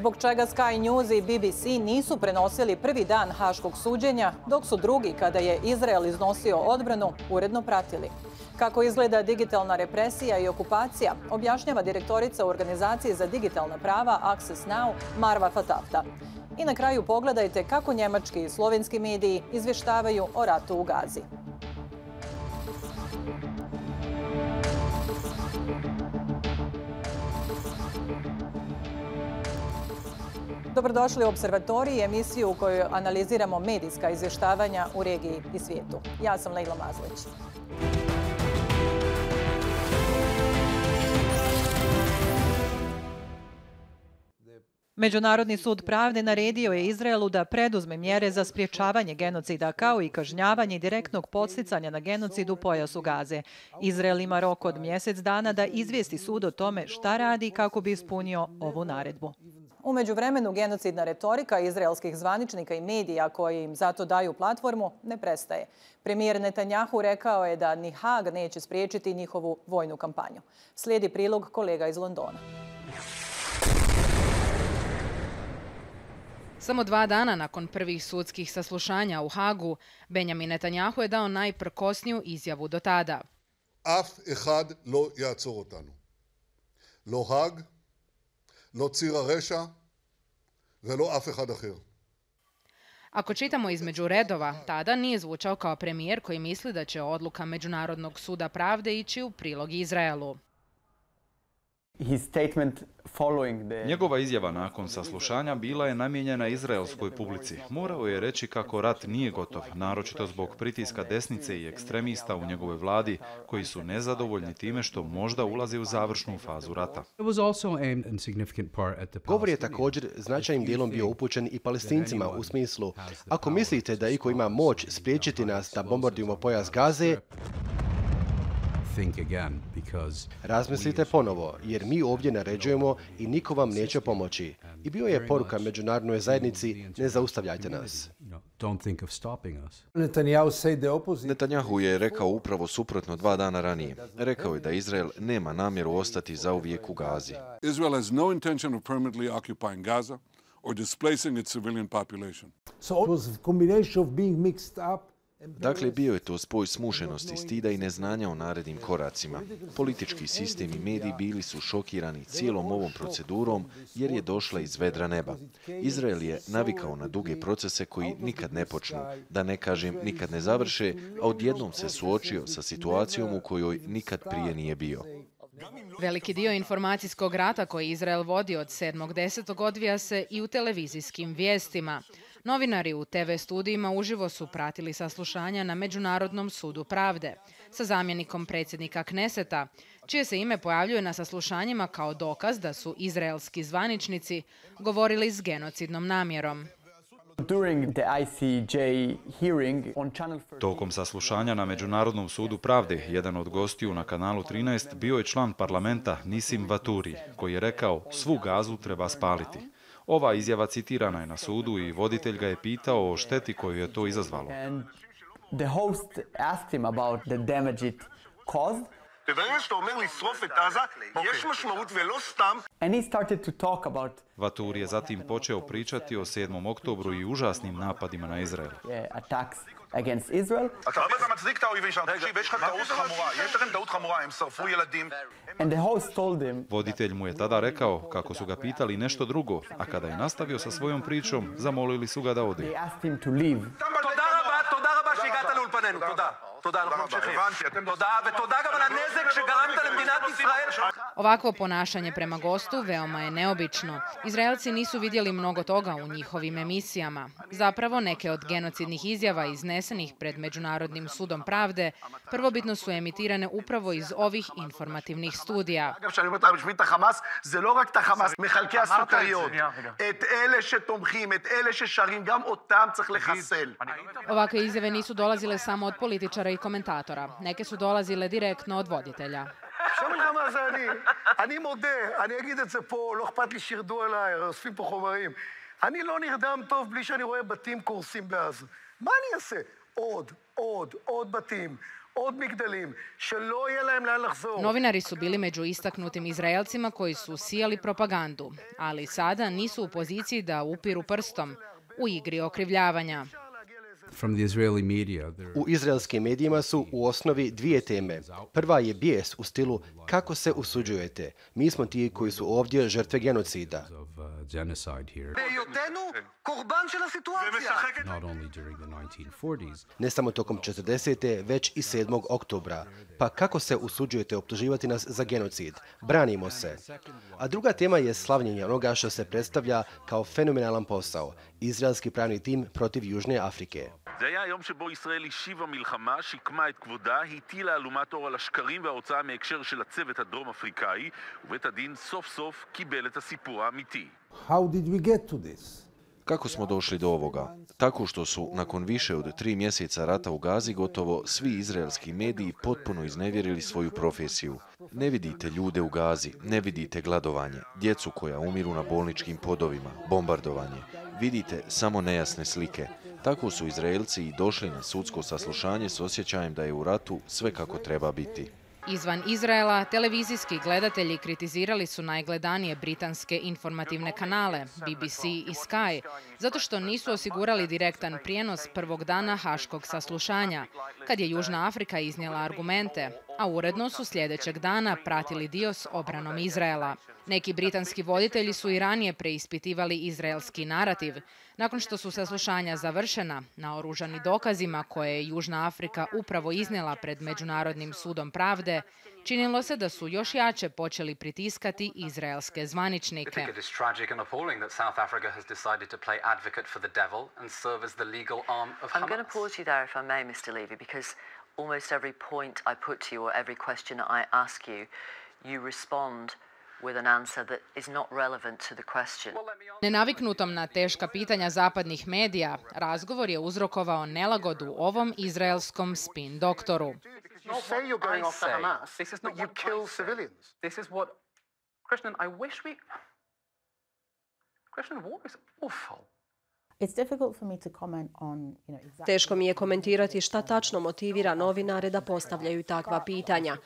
Zbog čega Sky News i BBC nisu prenosili prvi dan haškog suđenja, dok su drugi, kada je Izrael iznosio odbranu, uredno pratili. Kako izgleda digitalna represija i okupacija, objašnjava direktorica u organizaciji za digitalna prava Access Now, Marva Fatafta. I na kraju pogledajte kako njemački i slovenski mediji izvještavaju o ratu u Gazi. Dobrodošli u Opservatorij, emisiju u kojoj analiziramo medijska izvještavanja u regiji i svijetu. Ja sam Lejla Mazlić. Međunarodni sud pravde naredio je Izraelu da preduzme mjere za spriječavanje genocida, kao i kažnjavanje direktnog podsticanja na genocid u pojasu Gaze. Izrael ima rok od mjesec dana da izvijesti sud o tome šta radi kako bi ispunio ovu naredbu. U međuvremenu genocidna retorika izraelskih zvaničnika i medija koji im zato daju platformu ne prestaje. Premijer Netanjahu rekao je da ni Haag neće spriječiti njihovu vojnu kampanju. Slijedi prilog kolega iz Londona. Samo 2 dana nakon prvih sudskih saslušanja u Hagu, Benjamin Netanjahu je dao najprkosniju izjavu do tada. אף אחד לא יעצור אותנו. לא האג, לא ציר הרשע ולא אף אחד אחר. Ako čitamo između redova, tada nije zvučao kao premijer koji misli da će odluka Međunarodnog suda pravde ići u prilog Izraelu. Njegova izjava nakon saslušanja bila je namijenjena izraelskoj publici. Morao je reći kako rat nije gotov, naročito zbog pritiska desnice i ekstremista u njegovoj vladi, koji su nezadovoljni time što možda ulaze u završnu fazu rata. Govor je također značajnim dijelom bio upućen i Palestincima u smislu: ako mislite da iko ima moć spriječiti nas da bombardujemo pojas Gaze, razmislite ponovo, jer mi ovdje naređujemo i niko vam neće pomoći. I bio je poruka međunarodnoj zajednici: ne zaustavljajte nas. Netanjahu je rekao upravo suprotno 2 dana ranije. Rekao je da Izrael nema namjeru ostati zauvijek u Gazi. Israel has no intention of permanently occupying Gaza or displacing its civilian population. So it was a combination of being mixed up. Dakle, bio je to spoj smušenosti, stida i neznanja o narednim koracima. Politički sistem i mediji bili su šokirani cijelom ovom procedurom jer je došla iz vedra neba. Izrael je navikao na duge procese koji nikad ne počnu, da ne kažem nikad ne završe, a odjednom se suočio sa situacijom u kojoj nikad prije nije bio. Veliki dio informacijskog rata koji Izrael vodi od 7.10. odvija se i u televizijskim vijestima. Novinari u TV studijima uživo su pratili saslušanja na Međunarodnom sudu pravde sa zamjenikom predsjednika Kneseta, čije se ime pojavljuje na saslušanjima kao dokaz da su izraelski zvaničnici govorili s genocidnom namjerom. Tokom saslušanja na Međunarodnom sudu pravde, jedan od gostiju na kanalu 13 bio je član parlamenta Nisim Vaturi, koji je rekao: svu Gazu treba spaliti. Ova izjava citirana je na sudu i voditelj ga je pitao o šteti koju je to izazvalo. Vaturi je zatim počeo pričati o 7. oktobru i užasnim napadima na Izrael. Voditelj mu je tada rekao kako su ga pitali nešto drugo, a kada je nastavio sa svojom pričom, zamolili su ga da ode. Ovakvo ponašanje prema gostu veoma je neobično. Izraelci nisu vidjeli mnogo toga u njihovim emisijama. Zapravo, neke od genocidnih izjava iznesenih pred Međunarodnim sudom pravde prvobitno su emitirane upravo iz ovih informativnih studija. Ovakve izjave nisu dolazile samo od političara i komentatora. Neke su dolazile direktno od voditelja. אני מודה, אני אגיד את זה פה, לא אכפת לי שירדו אליי, אוספים פה חומרים. אני לא נרדם טוב בלי שאני רואה בתים קורסים בעזה. מה אני אעשה? עוד בתים, עוד מגדלים, שלא יהיה להם לאן לחזור. Novinari su bili među istaknutim Izraelcima koji su sijali propagandu, ali sada nisu u poziciji da upiru prstom u igri okrivljavanja. U izraelskim medijima su u osnovi dvije teme. Prva je bijes u stilu kako se usuđujete. Mi smo ti koji su ovdje žrtve genocida. Ne samo tokom 40. već i 7. oktobra. Pa kako se usuđujete optuživati nas za genocid? Branimo se. A druga tema je slavljenje onoga što se predstavlja kao fenomenalan posao. Izraelski pravni tim protiv Južne Afrike. זה היה היום שבו ישראל השיבה מלחמה, שיקמה את כבודה, הטילה אלומת אור על השקרים וההוצאה מהקשר של הצוות הדרום אפריקאי, ובית הדין סוף סוף קיבל את הסיפור האמיתי. How did we get to this? Kako smo došli do ovoga? Tako što su, nakon više od 3 mjeseca rata u Gazi, gotovo svi izraelski mediji potpuno iznevjerili svoju profesiju. Ne vidite ljude u Gazi, ne vidite gladovanje, djecu koja umiru na bolničkim podovima, bombardovanje. Vidite samo nejasne slike. Tako su Izraelci i došli na sudsko saslušanje s osjećajem da je u ratu sve kako treba biti. Izvan Izraela, televizijski gledatelji kritizirali su najgledanije britanske informativne kanale, BBC i Sky, zato što nisu osigurali direktan prijenos prvog dana haškog saslušanja, kad je Južna Afrika iznijela argumente, a uredno su sljedećeg dana pratili dio s obranom Izraela. Neki britanski voditelji su i ranije preispitivali izraelski narativ, nakon što su saslušanja završena naoružani dokazima koje je Južna Afrika upravo iznijela pred Međunarodnim sudom pravde, činilo se da su još jače počeli pritiskati izraelske zvaničnike. Almost every point I put to you or every question I ask you, you respond with an answer that is not relevant to the question. Nenaviknutom na teška pitanja zapadnih medija, razgovor je uzrokovao nelagodu ovom izraelskom spin doktoru. You say you're going after Hamas, but you kill civilians. This is what Christian, I wish we Christian war is awful. Teško mi je komentirati šta tačno motivira novinare da postavljaju takva pitanja,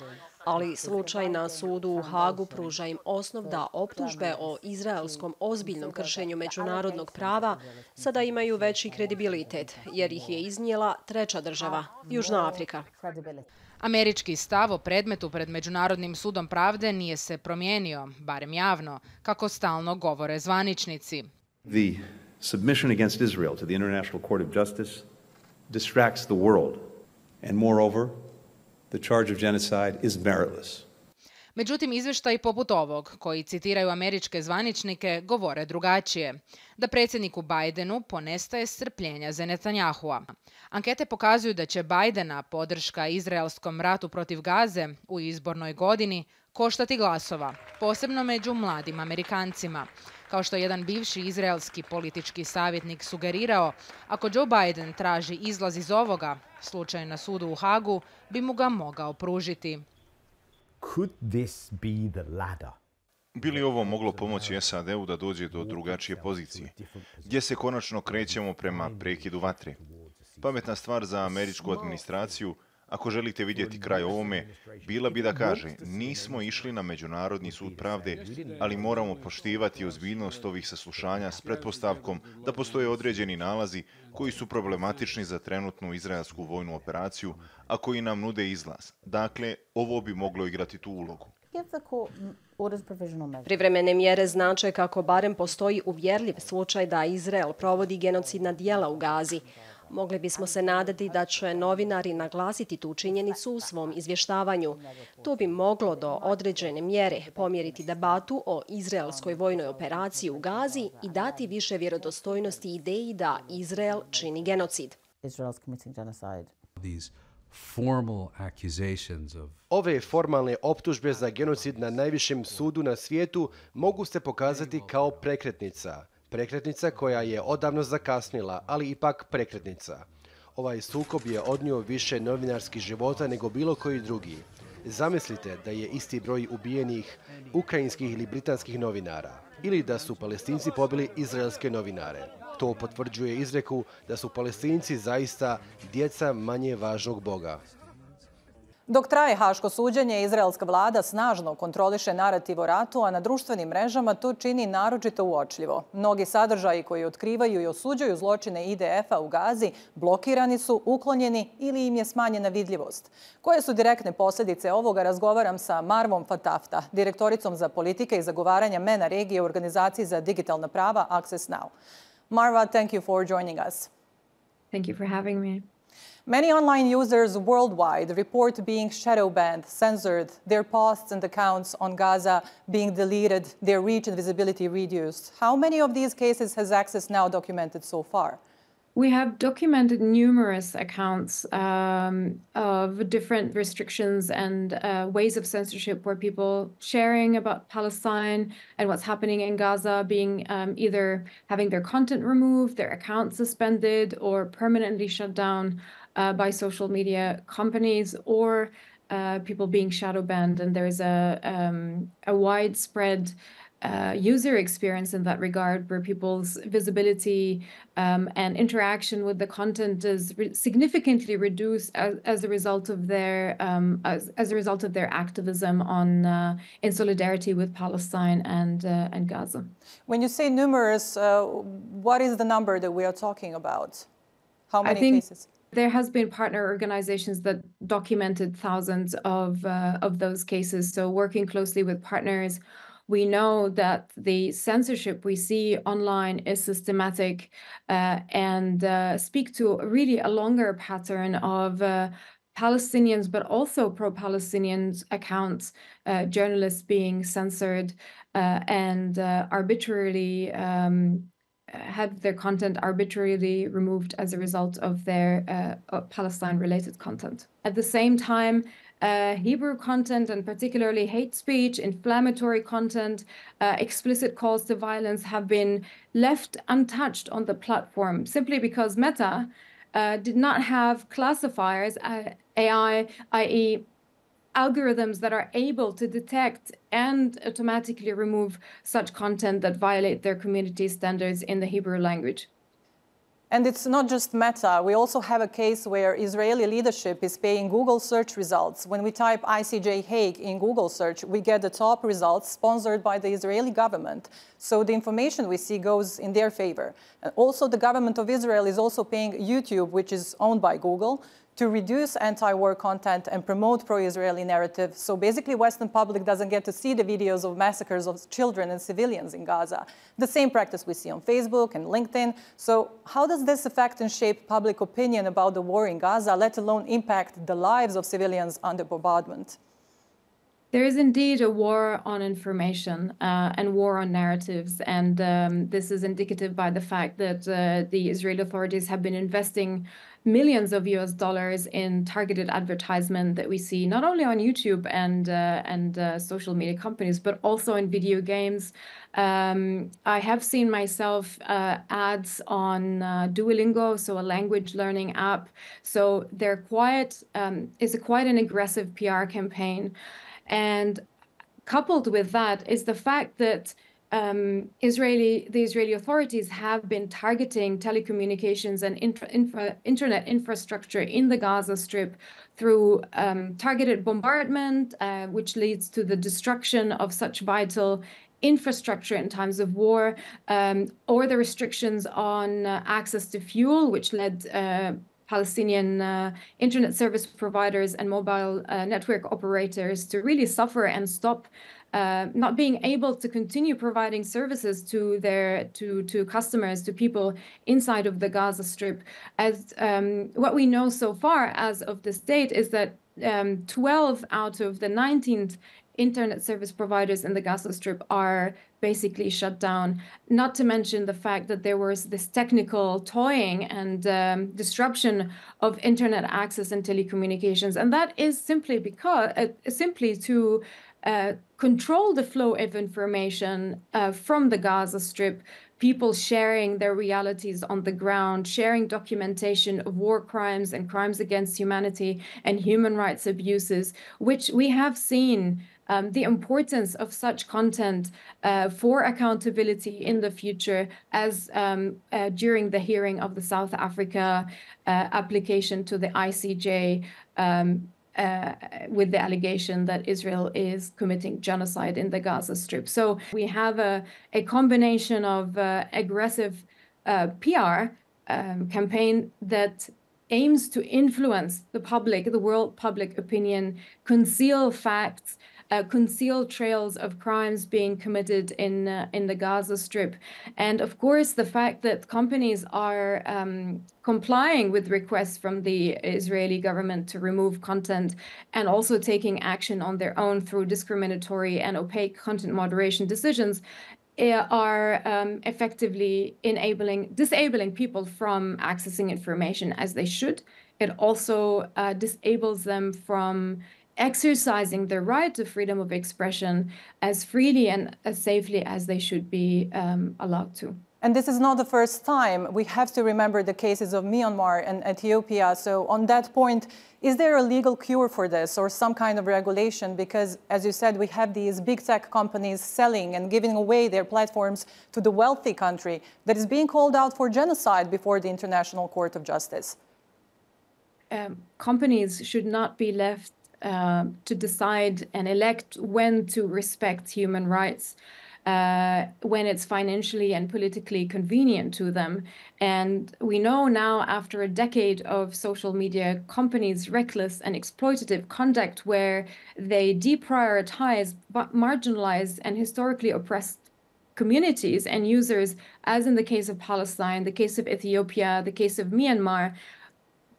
ali slučaj na sudu u Hagu pruža im osnov da optužbe o izraelskom ozbiljnom kršenju međunarodnog prava sada imaju veći kredibilitet, jer ih je iznijela treća država, Južna Afrika. Američki stav o predmetu pred Međunarodnim sudom pravde nije se promijenio, barem javno, kako stalno govore zvaničnici. Submission against Israel to the International Court of Justice distracts the world. And moreover, the charge of genocide is meritless. Međutim, izvještaji poput ovog, koji citiraju američke zvaničnike, govore drugačije. Da predsjedniku Bidenu ponestaje strpljenja za Netanyahua. Ankete pokazuju da će Bidena podrška izraelskom ratu protiv Gaze u izbornoj godini koštati glasova, posebno među mladim Amerikancima. Kao što je jedan bivši izraelski politički savjetnik sugerirao, ako Joe Biden traži izlaz iz ovoga, slučaj na sudu u Hagu bi mu ga mogao pružiti. Bi li ovo moglo pomoći SAD-u da dođe do drugačije pozicije, gdje se konačno krećemo prema prekidu vatre? Pametna stvar za američku administraciju, ako želite vidjeti kraj ovome, bila bi da kaže nismo išli na Međunarodni sud pravde, ali moramo poštivati ozbiljnost ovih saslušanja s pretpostavkom da postoje određeni nalazi koji su problematični za trenutnu izraelsku vojnu operaciju, a koji nam nude izlaz. Dakle, ovo bi moglo igrati tu ulogu. Privremene mjere znače kako barem postoji uvjerljiv slučaj da Izrael provodi genocidna djela u Gazi. Mogli bismo se nadati da će novinari naglasiti tu činjenicu u svom izvještavanju. To bi moglo do određene mjere pomjeriti debatu o izraelskoj vojnoj operaciji u Gazi i dati više vjerodostojnosti ideji da Izrael čini genocid. Ove formalne optužbe za genocid na najvišem sudu na svijetu mogu se pokazati kao prekretnica. Prekretnica koja je odavno zakasnila, ali ipak prekretnica. Ovaj sukob je odnio više novinarskih života nego bilo koji drugi. Zamislite da je isti broj ubijenih ukrajinskih ili britanskih novinara, ili da su Palestinci pobili izraelske novinare. To potvrđuje izreku da su Palestinci zaista djeca manje važnog Boga. Dok traje haško suđenje, izraelska vlada snažno kontroliše narativ o ratu, a na društvenim mrežama to čini naročito uočljivo. Mnogi sadržaji koji otkrivaju i osuđuju zločine IDF-a u Gazi blokirani su, uklonjeni ili im je smanjena vidljivost. Koje su direktne posljedice ovoga, razgovaram sa Marvom Fatafta, direktoricom za politike i zagovaranja MENA regije u organizaciji za digitalna prava Access Now. Marva, thank you for joining us. Thank you for having me. Many online users worldwide report being shadow-banned, censored, their posts and accounts on Gaza being deleted, their reach and visibility reduced. How many of these cases has Access Now documented so far? We have documented numerous accounts of different restrictions and ways of censorship where people sharing about Palestine and what's happening in Gaza being either having their content removed, their accounts suspended, or permanently shut down by social media companies, or people being shadow banned. And there's a widespread user experience in that regard, where people's visibility and interaction with the content is significantly reduced as a result of their activism in solidarity with Palestine and Gaza. When you say numerous, what is the number that we are talking about? How many cases? There has been partner organizations that documented thousands of those cases. So working closely with partners, we know that the censorship we see online is systematic and speak to really a longer pattern of Palestinians, but also pro-Palestinian accounts, journalists being censored and arbitrarily had their content arbitrarily removed as a result of their Palestine-related content. At the same time, Hebrew content, and particularly hate speech, inflammatory content, explicit calls to violence have been left untouched on the platform simply because Meta did not have classifiers, AI, i.e. algorithms that are able to detect and automatically remove such content that violate their community standards in the Hebrew language. And it's not just Meta. We also have a case where Israeli leadership is paying Google search results. When we type ICJ Hague in Google search, we get the top results sponsored by the Israeli government. So the information we see goes in their favor. And also the government of Israel is also paying YouTube, which is owned by Google, to reduce anti-war content and promote pro-Israeli narrative. So basically, Western public doesn't get to see the videos of massacres of children and civilians in Gaza. The same practice we see on Facebook and LinkedIn. So how does this affect and shape public opinion about the war in Gaza, let alone impact the lives of civilians under bombardment? There is indeed a war on information and war on narratives. And this is indicative by the fact that the Israeli authorities have been investing millions of US dollars in targeted advertisement that we see not only on YouTube and social media companies, but also in video games. I have seen myself ads on Duolingo, so a language learning app. So they're quite an aggressive PR campaign. And coupled with that is the fact that the Israeli authorities have been targeting telecommunications and internet infrastructure in the Gaza Strip through targeted bombardment, which leads to the destruction of such vital infrastructure in times of war, or the restrictions on access to fuel, which led Palestinian internet service providers and mobile network operators to really suffer and stop not being able to continue providing services to customers, to people inside of the Gaza Strip. As what we know so far as of this date is that 12 out of the 19 internet service providers in the Gaza Strip are basically shut down, not to mention the fact that there was this technical toying and disruption of internet access and telecommunications. And that is simply to control the flow of information from the Gaza Strip people sharing their realities on the ground, sharing documentation of war crimes and crimes against humanity and human rights abuses, which we have seen the importance of such content for accountability in the future, as during the hearing of the South Africa application to the ICJ with the allegation that Israel is committing genocide in the Gaza Strip. So we have a combination of aggressive PR campaign that aims to influence the public, the world public opinion, conceal facts, conceal trails of crimes being committed in the Gaza Strip. And of course, the fact that companies are complying with requests from the Israeli government to remove content and also taking action on their own through discriminatory and opaque content moderation decisions are effectively disabling people from accessing information as they should. It also disables them from exercising their right to freedom of expression as freely and as safely as they should be allowed to. And this is not the first time. We have to remember the cases of Myanmar and Ethiopia. So on that point, is there a legal cure for this or some kind of regulation? Because, as you said, we have these big tech companies selling and giving away their platforms to the wealthy country that is being called out for genocide before the International Court of Justice. Companies should not be left to decide and elect when to respect human rights when it's financially and politically convenient to them. And we know now, after a decade of social media companies' reckless and exploitative conduct where they deprioritize marginalized and historically oppressed communities and users, as in the case of Palestine, the case of Ethiopia, the case of Myanmar,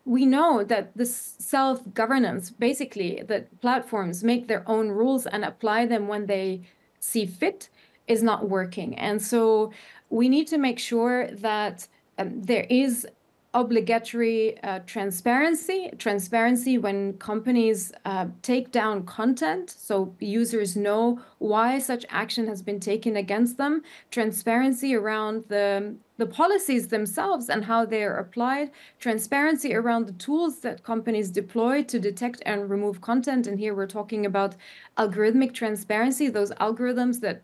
we know that this self-governance, basically, that platforms make their own rules and apply them when they see fit, is not working. And so we need to make sure that there is obligatory transparency when companies take down content, so users know why such action has been taken against them, transparency around the policies themselves and how they are applied, transparency around the tools that companies deploy to detect and remove content. And here we're talking about algorithmic transparency. Those algorithms that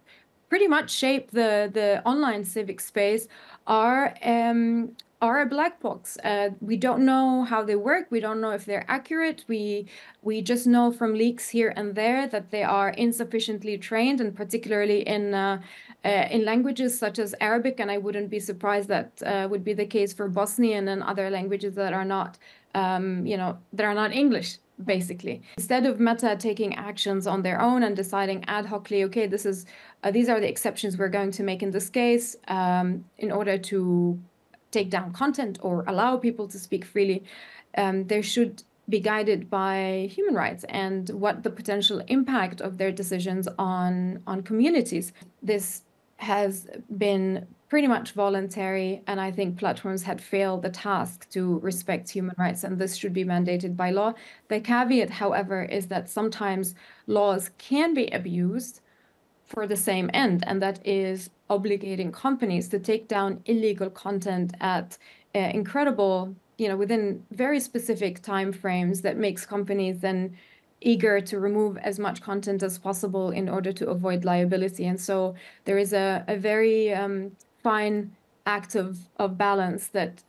pretty much shape the online civic space are a black box. We don't know how they work. We don't know if they're accurate. We just know from leaks here and there that they are insufficiently trained, and particularly in languages such as Arabic. And I wouldn't be surprised that would be the case for Bosnian and other languages that are not, that are not English, basically. Instead of Meta taking actions on their own and deciding ad hocly, okay, these are the exceptions we're going to make in this case in order to take down content or allow people to speak freely, they should be guided by human rights and what the potential impact of their decisions on communities. This has been pretty much voluntary, and I think platforms had failed the task to respect human rights, and this should be mandated by law. The caveat, however, is that sometimes laws can be abused for the same end, and that is obligating companies to take down illegal content at incredible, within very specific time frames that makes companies then eager to remove as much content as possible in order to avoid liability. And so there is a very fine act of balance that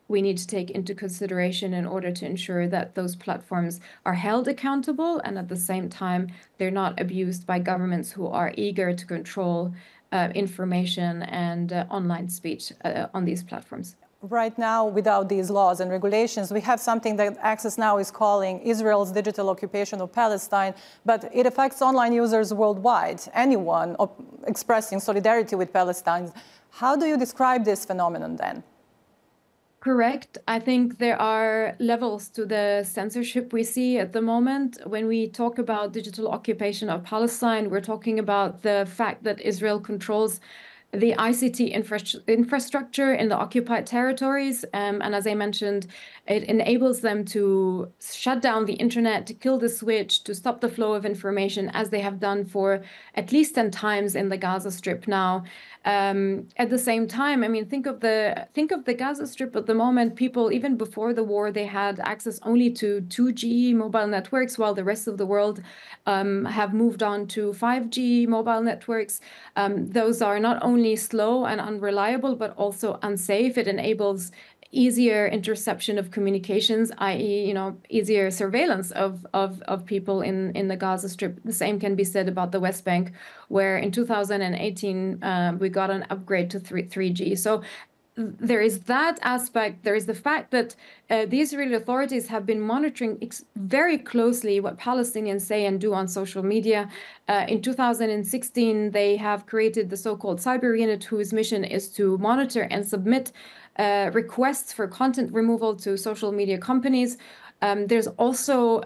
we need to take into consideration in order to ensure that those platforms are held accountable and at the same time they're not abused by governments who are eager to control information and online speech on these platforms. Right now, without these laws and regulations, we have something that Access Now is calling Israel's digital occupation of Palestine, but it affects online users worldwide, anyone expressing solidarity with Palestine. How do you describe this phenomenon then? Correct. I think there are levels to the censorship we see at the moment. When we talk about digital occupation of Palestine, we're talking about the fact that Israel controls the ICT infrastructure in the occupied territories. And as I mentioned, it enables them to shut down the internet, to kill the switch, to stop the flow of information, as they have done for at least 10 times in the Gaza Strip now. At the same time, I mean, think of the Gaza Strip at the moment. People, even before the war, they had access only to 2G mobile networks, while the rest of the world have moved on to 5G mobile networks. Those are not only slow and unreliable, but also unsafe. It enables easier interception of communications, i.e., easier surveillance of people in the Gaza Strip. The same can be said about the West Bank, where in 2018 we got an upgrade to 3G. So there is that aspect. There is the fact that the Israeli authorities have been monitoring very closely what Palestinians say and do on social media. In 2016, they have created the so-called cyber unit, whose mission is to monitor and submit requests for content removal to social media companies. There's also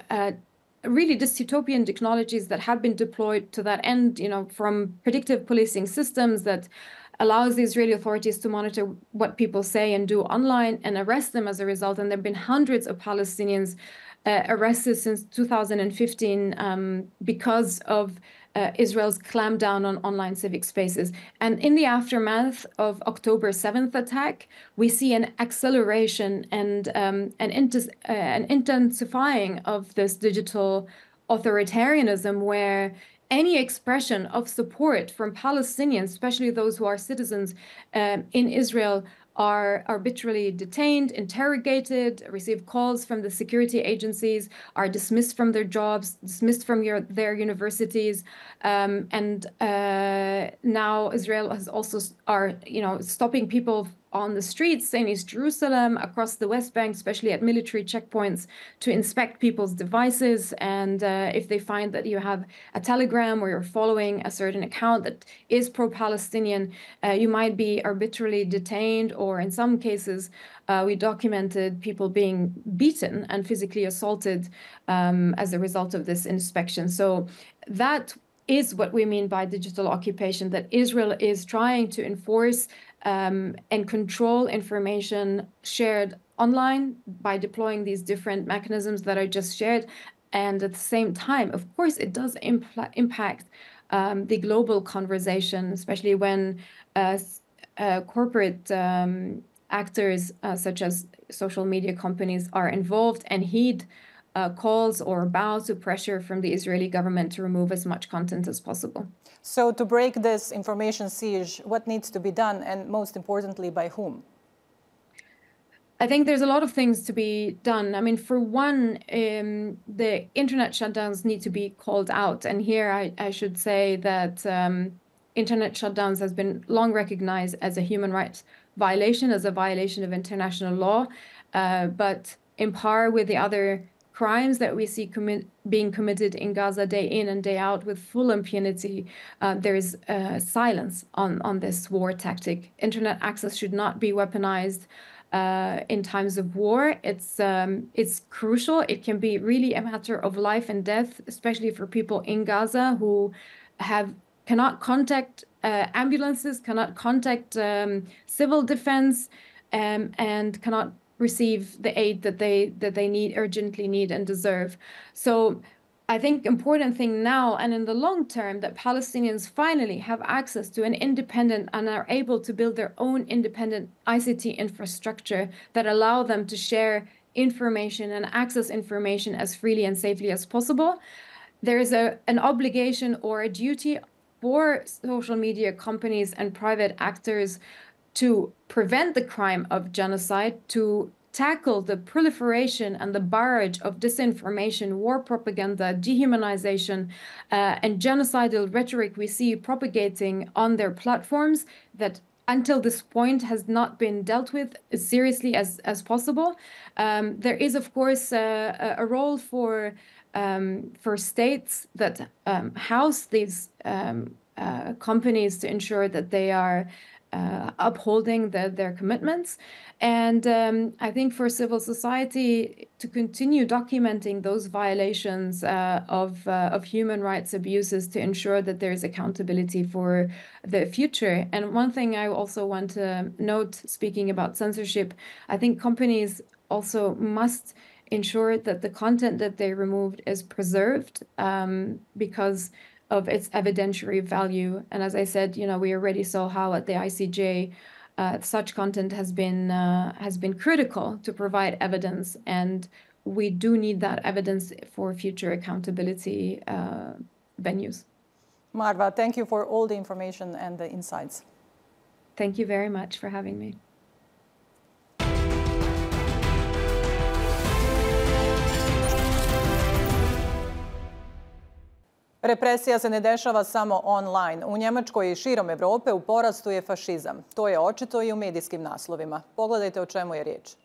really dystopian technologies that have been deployed to that end, from predictive policing systems that allows the Israeli authorities to monitor what people say and do online and arrest them as a result. And there have been hundreds of Palestinians arrested since 2015 because of Israel's clampdown on online civic spaces. And in the aftermath of October 7th attack, we see an acceleration and an intensifying of this digital authoritarianism, where any expression of support from Palestinians, especially those who are citizens in Israel, are arbitrarily detained, interrogated, receive calls from the security agencies, are dismissed from their jobs, dismissed from their universities, and now Israel has also stopping people on the streets in East Jerusalem, across the West Bank, especially at military checkpoints, to inspect people's devices. And if they find that you have a telegram or you're following a certain account that is pro-Palestinian, you might be arbitrarily detained, or in some cases, we documented people being beaten and physically assaulted as a result of this inspection. So that is what we mean by digital occupation, that Israel is trying to enforce and control information shared online by deploying these different mechanisms that I just shared. And at the same time, of course, it does impact the global conversation, especially when corporate actors such as social media companies are involved and heed calls or bow to pressure from the Israeli government to remove as much content as possible. So to break this information siege, what needs to be done, and most importantly, by whom? I think there's a lot of things to be done. I mean, for one, the internet shutdowns need to be called out. And here I should say that internet shutdowns has been long recognized as a human rights violation, as a violation of international law. But in par with the other crimes that we see being committed in Gaza day in and day out with full impunity, there is silence on this war tactic. Internet access should not be weaponized in times of war. It's crucial. It can be really a matter of life and death, especially for people in Gaza who cannot contact ambulances, cannot contact civil defense, and cannot receive the aid that they urgently need and deserve. So I think important thing now and in the long term, that Palestinians finally have access to an independent and are able to build their own independent ICT infrastructure that allow them to share information and access information as freely and safely as possible. There is an obligation or a duty for social media companies and private actors to prevent the crime of genocide, to tackle the proliferation and the barrage of disinformation, war propaganda, dehumanization, and genocidal rhetoric we see propagating on their platforms that until this point has not been dealt with as seriously as possible. There is, of course, a role for states that house these companies to ensure that they are upholding their commitments. And I think for civil society to continue documenting those violations of human rights abuses to ensure that there is accountability for the future. And one thing I also want to note, speaking about censorship, I think companies also must ensure that the content that they removed is preserved, because of its evidentiary value. And as I said, we already saw how at the ICJ such content has been critical to provide evidence, and we do need that evidence for future accountability venues. Marwa, thank you for all the information and the insights. Thank you very much for having me. Represija se ne dešava samo online. U Njemačkoj i širom Evrope u porastu je fašizam. To je očito i u medijskim naslovima. Pogledajte o čemu je riječ.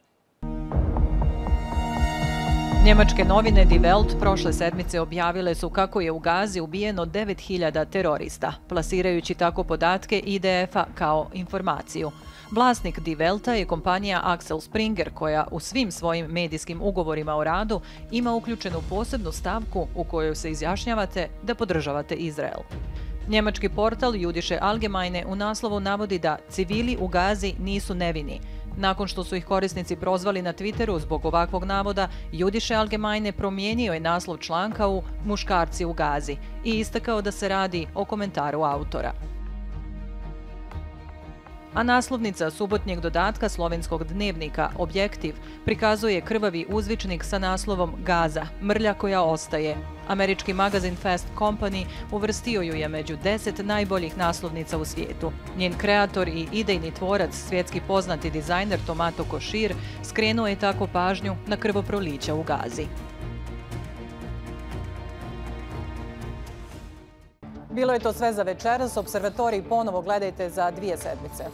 Njemačke novine Die Welt prošle sedmice objavile su kako je u Gazi ubijeno 9000 terorista, plasirajući tako podatke IDF-a kao informaciju. Vlasnik Die Welta je kompanija Axel Springer, koja u svim svojim medijskim ugovorima o radu ima uključenu posebnu stavku u kojoj se izjašnjavate da podržavate Izrael. Njemački portal Jüdische Allgemeine u naslovu navodi da civili u Gazi nisu nevini. Nakon što su ih korisnici prozvali na Twitteru zbog ovakvog navoda, Jüdische Allgemeine promijenio je naslov članka u Muškarci u Gazi i istakao da se radi o komentaru autora. A naslovnica subotnjeg dodatka slovenskog dnevnika Objektiv prikazuje krvavi uzvičnik sa naslovom Gaza, mrlja koja ostaje. Američki magazin Fast Company uvrstio ju je među 10 najboljih naslovnica u svijetu. Njen kreator i idejni tvorac, svjetski poznati dizajner Tomato Košir, skrenuo je tako pažnju na krvoprolića u Gazi. Bilo je to sve za večeras. Opservatorij ponovo gledajte za 2 sedmice.